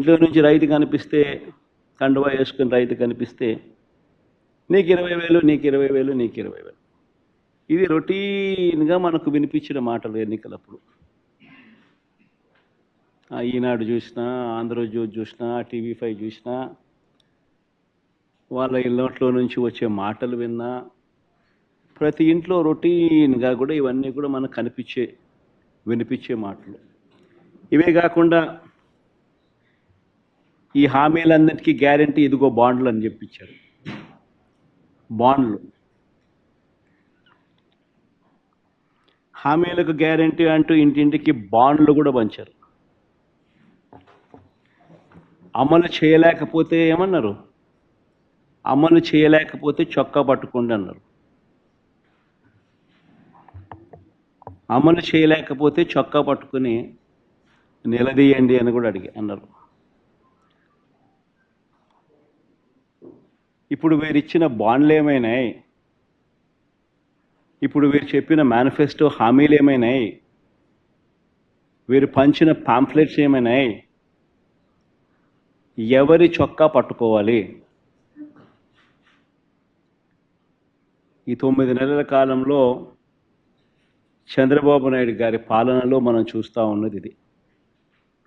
ఇంట్లో నుంచి రైతు కనిపిస్తే, కండువా వేసుకుని రైతు కనిపిస్తే నీకు 20,000, నీకు 20,000, నీకు 20,000. ఇది రొటీన్గా మనకు వినిపించిన మాటలు ఎన్నికలప్పుడు. ఈనాడు చూసినా, ఆంధ్రజ్యోతి చూసినా, TV5 చూసినా, వాళ్ళ ఇళ్ళట్లో నుంచి వచ్చే మాటలు విన్నా, ప్రతి ఇంట్లో రొటీన్గా కూడా ఇవన్నీ కూడా మనకు వినిపించే మాటలు. ఇవే కాకుండా ఈ హామీలన్నిటికీ గ్యారెంటీ ఇదిగో బాండ్లు అని చెప్పించారు. బాండ్లు, హామీలకు గ్యారెంటీ అంటూ ఇంటింటికి బాండ్లు కూడా పంచారు. అమలు చేయలేకపోతే ఏమన్నారు? అమలు చేయలేకపోతే చొక్కా పట్టుకోండి అన్నారు. అమలు చేయలేకపోతే చొక్కా పట్టుకుని నిలదీయండి అని కూడా అన్నారు. ఇప్పుడు వీరిచ్చిన బాండ్లు ఏమైనాయి? ఇప్పుడు వీరు చెప్పిన మేనిఫెస్టో హామీలు ఏమైనాయి? వీరు పంచిన పాంఫ్లెట్స్ ఏమైనాయి? ఎవరి చొక్కా పట్టుకోవాలి? ఈ 9 నెలల కాలంలో చంద్రబాబు నాయుడు గారి పాలనలో మనం చూస్తూ ఉన్నది ఇది.